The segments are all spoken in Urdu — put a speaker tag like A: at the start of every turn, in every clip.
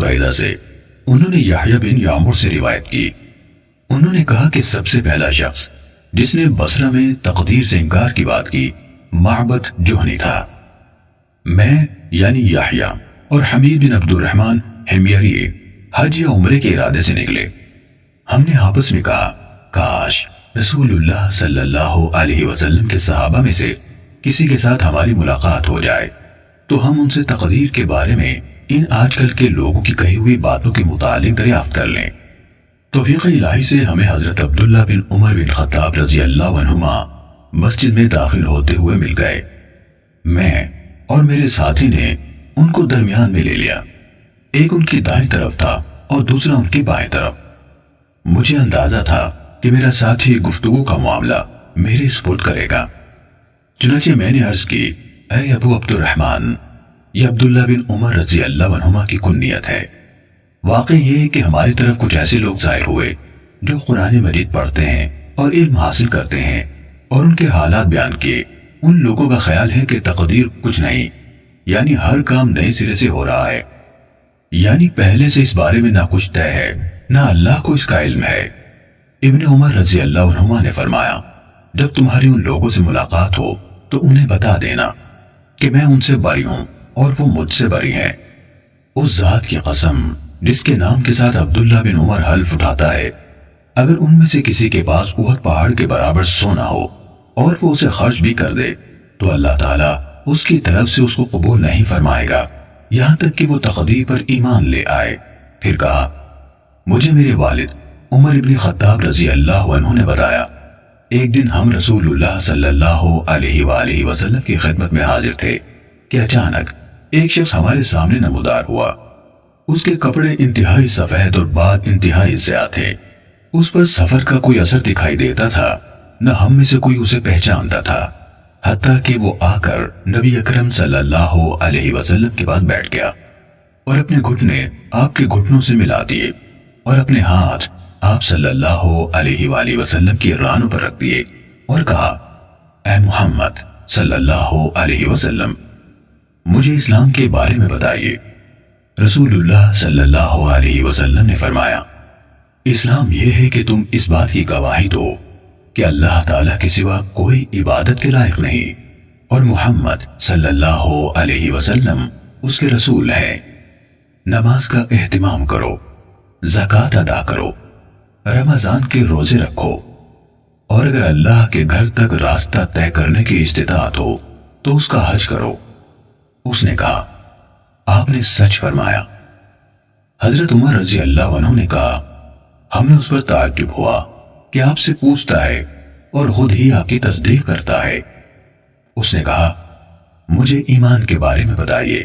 A: بریدہ سے، انہوں نے یحییٰ بن یعمر سے روایت کی، انہوں نے کہا کہ سب سے پہلا شخص جس نے بصرہ میں تقدیر سے انکار کی بات کی معبد جہنی تھا۔ میں یعنی یحییٰ اور حمید بن عبد الرحمن حمیری حج یا عمرے کے ارادے سے نکلے۔ ہم نے آپس میں کہا کاش رسول اللہ صلی اللہ علیہ وسلم کے صحابہ میں سے کسی کے ساتھ ہماری ملاقات ہو جائے تو ہم ان سے تقدیر کے بارے میں ان آج کل کے لوگوں کی کہی ہوئی باتوں کے متعلق دریافت کر لیں۔ توفیق الہی سے ہمیں حضرت عبداللہ بن عمر بن خطاب رضی اللہ عنہما مسجد میں داخل ہوتے ہوئے مل گئے۔ میں اور میرے ساتھی نے ان کو درمیان میں لے لیا، ایک ان کی دائیں طرف تھا اور دوسرا ان کی بائیں طرف۔ مجھے اندازہ تھا کہ میرا ساتھی گفتگو کا معاملہ میرے سپرد کرے گا، چنانچہ میں نے عرض کی، اے ابو عبد الرحمن، یہ عبداللہ بن عمر رضی اللہ عنہما کی کنیت ہے۔ واقع یہ ہے کہ ہماری طرف کچھ ایسے لوگ ظاہر ہوئے جو قرآن مجید پڑھتے ہیں اور علم حاصل کرتے ہیں، اور ان کے حالات بیان کیے۔ ان لوگوں کا خیال ہے کہ تقدیر کچھ نہیں، یعنی ہر کام نئے سرے سے ہو رہا ہے، یعنی پہلے سے اس بارے میں نہ کچھ طے ہے نہ اللہ کو اس کا علم ہے۔ ابن عمر رضی اللہ عنہما نے فرمایا، جب تمہاری ان لوگوں سے ملاقات ہو تو انہیں بتا دینا کہ میں ان سے بری ہوں اور وہ مجھ سے بری ہیں۔ اس ذات کی قسم جس کے نام کے ساتھ عبداللہ بن عمر حلف اٹھاتا ہے، اگر ان میں سے کسی کے پاس احد پہاڑ کے برابر سونا ہو اور وہ اسے خرچ بھی کر دے تو اللہ تعالیٰ اس کی طرف سے اس کو قبول نہیں فرمائے گا یہاں تک کہ وہ تقدیر پر ایمان لے آئے۔ پھر کہا، مجھے میرے والد عمر ابن خطاب رضی اللہ عنہ نے بتایا، ایک دن ہم رسول اللہ صلی اللہ علیہ وآلہ وسلم کی خدمت میں حاضر تھے کہ اچانک ایک شخص ہمارے سامنے نمودار ہوا۔ اس کے کپڑے انتہائی سفید اور بال انتہائی سیاہ تھے۔ اس پر سفر کا کوئی اثر دکھائی دیتا تھا، نہ ہم میں سے کوئی اسے پہچانتا تھا، حتیٰ کہ وہ آ کر نبی اکرم صلی اللہ علیہ وسلم کے پاس بیٹھ گیا اور اپنے گھٹنے آپ کے گھٹنوں سے ملا دیے اور اپنے ہاتھ آپ صلی اللہ علیہ وآلہ وسلم کی رانوں پر رکھ دیے اور کہا، اے محمد صلی اللہ علیہ وسلم، مجھے اسلام کے بارے میں بتائیے۔ رسول اللہ صلی اللہ علیہ وسلم نے فرمایا، اسلام یہ ہے کہ تم اس بات کی گواہی دو کہ اللہ تعالیٰ کے سوا کوئی عبادت کے لائق نہیں اور محمد صلی اللہ علیہ وسلم اس کے رسول ہے۔ نماز کا اہتمام کرو، زکوٰۃ ادا کرو، رمضان کے روزے رکھو، اور اگر اللہ کے گھر تک راستہ طے کرنے کی استطاعت ہو تو اس کا حج کرو۔ اس نے کہا، آپ نے سچ فرمایا۔ حضرت عمر رضی اللہ عنہ نے کہا، ہمیں اس پر تعجب ہوا کہ آپ سے پوچھتا ہے اور خود ہی آپ کی تصدیق کرتا ہے۔ اس نے کہا، مجھے ایمان کے بارے میں بتائیے۔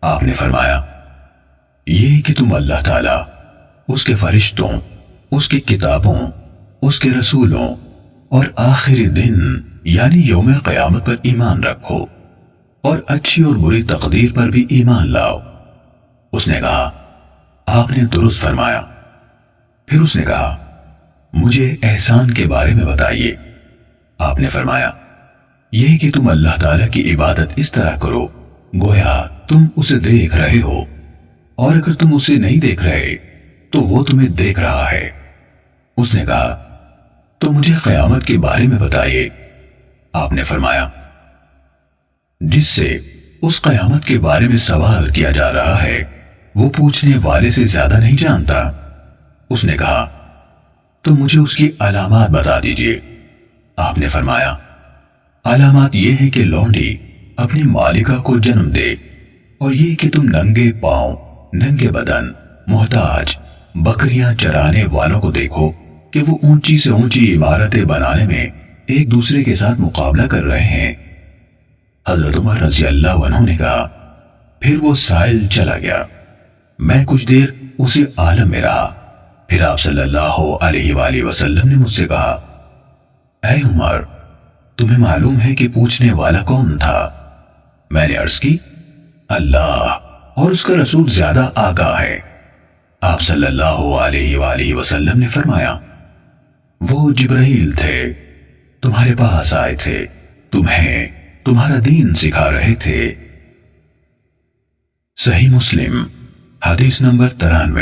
A: آپ نے فرمایا، یہ کہ تم اللہ تعالیٰ، اس کے فرشتوں، اس کی کتابوں، اس کے رسولوں اور آخری دن یعنی یوم قیامت پر ایمان رکھو اور اچھی اور بری تقدیر پر بھی ایمان لاؤ۔ اس نے کہا، آپ نے درست فرمایا۔ پھر اس نے کہا، مجھے احسان کے بارے میں بتائیے۔ آپ نے فرمایا، یہ کہ تم اللہ تعالیٰ کی عبادت اس طرح کرو گویا تم اسے دیکھ رہے ہو، اور اگر تم اسے نہیں دیکھ رہے تو وہ تمہیں دیکھ رہا ہے۔ اس نے کہا، تو مجھے قیامت کے بارے میں بتائیے۔ آپ نے فرمایا، جس سے اس قیامت کے بارے میں سوال کیا جا رہا ہے وہ پوچھنے والے سے زیادہ نہیں جانتا۔ اس نے کہا، تو مجھے اس کی علامات بتا دیجئے۔ آپ نے فرمایا، علامات یہ ہے کہ لونڈی اپنی مالکہ کو جنم دے، اور یہ کہ تم ننگے پاؤں، ننگے بدن، محتاج، بکریاں چرانے والوں کو دیکھو کہ وہ اونچی سے اونچی عمارتیں بنانے میں ایک دوسرے کے ساتھ مقابلہ کر رہے ہیں۔ حضرت عمر رضی اللہ عنہ نے کہا، پھر وہ سائل چلا گیا۔ میں کچھ دیر اسی عالم میں رہا، پھر آپ صلی اللہ علیہ وآلہ وسلم نے مجھ سے کہا، اے عمر، تمہیں معلوم ہے کہ پوچھنے والا کون تھا؟ میں نے عرض کی، اللہ اور اس کا رسول زیادہ آگاہ ہے۔ آپ صلی اللہ علیہ وآلہ وسلم نے فرمایا، وہ جبرائیل تھے، تمہارے پاس آئے تھے، تمہیں تمہارا دین سکھا رہے تھے۔ صحیح مسلم حدیث نمبر 93